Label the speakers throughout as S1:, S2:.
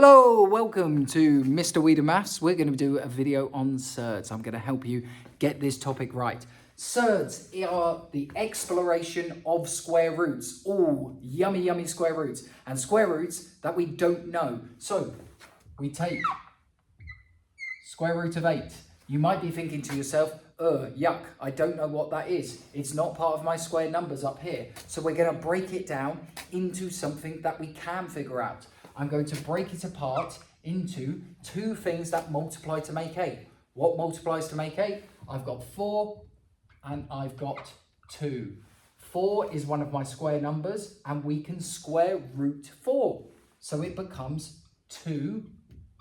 S1: Hello, welcome to Mr. Weeder Maths. We're going to do a video on surds. I'm going to help you get this topic right. Surds are the exploration of square roots. Oh, yummy, yummy square roots. And square roots that we don't know. So we take square root of 8. You might be thinking to yourself, yuck, I don't know what that is. It's not part of my square numbers up here. So we're going to break it down into something that we can figure out. I'm going to break it apart into two things that multiply to make 8. What multiplies to make 8? I've got 4 and I've got 2. 4 is one of my square numbers and we can square root 4. So it becomes 2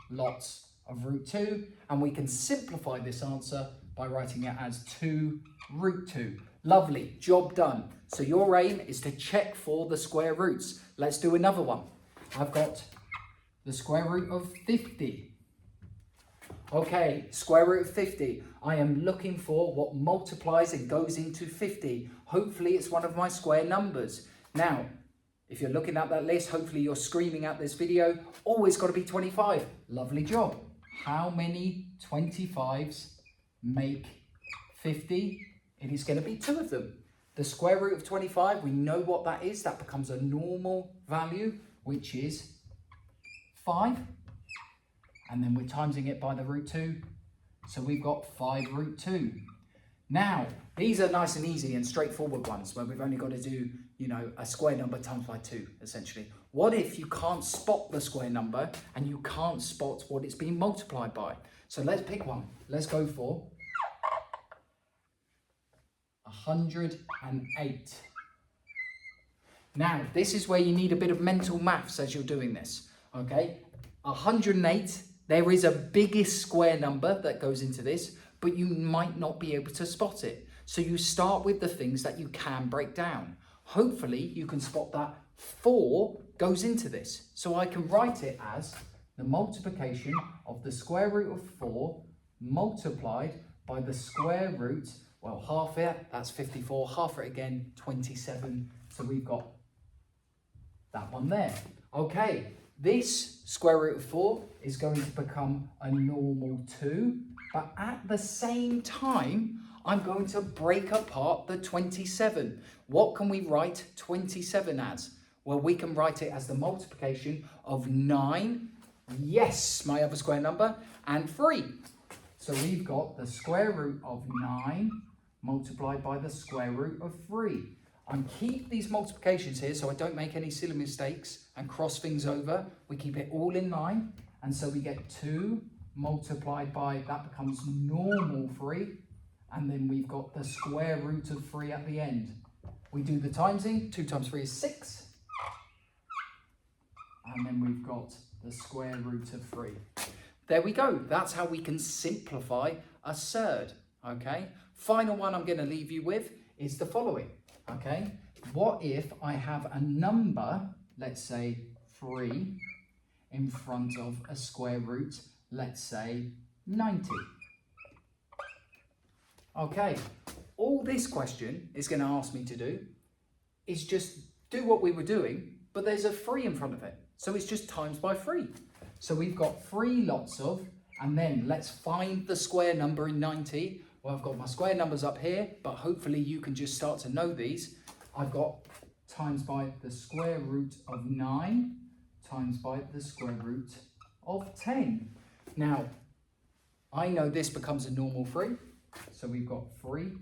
S1: lots of root 2, and we can simplify this answer by writing it as 2 root 2. Lovely, job done. So your aim is to check for the square roots. Let's do another one. I've got the square root of 50. Okay, square root of 50. I am looking for what multiplies and goes into 50. Hopefully it's one of my square numbers. Now, if you're looking at that list, hopefully you're screaming at this video, always got to be 25. Lovely job. How many 25s make 50? It is going to be 2 of them. The square root of 25, we know what that is. That becomes a normal value, which is 5. And then we're timesing it by the root 2. So we've got 5 root 2. Now, these are nice and easy and straightforward ones where we've only got to do, a square number times by 2, essentially. What if you can't spot the square number and you can't spot what it's being multiplied by? So let's pick one. Let's go for 108. Now, this is where you need a bit of mental maths as you're doing this, okay? 108, there is a biggest square number that goes into this, but you might not be able to spot it. So you start with the things that you can break down. Hopefully, you can spot that 4 goes into this. So I can write it as the multiplication of the square root of 4 multiplied by the square root, well, half it, that's 54, half it again, 27. So we've got that one there. Okay, this square root of 4 is going to become a normal 2, but at the same time, I'm going to break apart the 27. What can we write 27 as? Well, we can write it as the multiplication of 9, yes, my other square number, and 3. So we've got the square root of 9 multiplied by the square root of 3. And keep these multiplications here so I don't make any silly mistakes and cross things over. We keep it all in line. And so we get 2 multiplied by, that becomes normal 3. And then we've got the square root of 3 at the end. We do the timesing. 2 times 3 is 6. And then we've got the square root of 3. There we go. That's how we can simplify a surd. Okay. Final one I'm going to leave you with is the following. Okay. What if I have a number, let's say 3, in front of a square root, let's say 90. Okay, all this question is going to ask me to do is just do what we were doing, but there's a 3 in front of it. So it's just times by 3. So we've got 3 lots of, and then let's find the square number in 90. Well, I've got my square numbers up here, but hopefully you can just start to know these. I've got times by the square root of 9 times by the square root of 10. Now, I know this becomes a normal 3. So we've got 3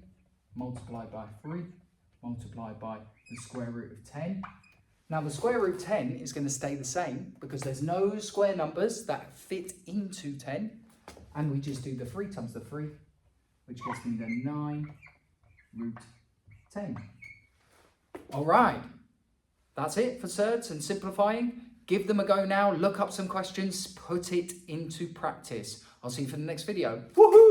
S1: multiplied by 3 multiplied by the square root of 10. Now the square root 10 is going to stay the same because there's no square numbers that fit into 10. And we just do the 3 times the 3, which gives me the 9 root 10. All right, that's it for surds and simplifying. Give them a go now, look up some questions, put it into practice. I'll see you for the next video. Woohoo!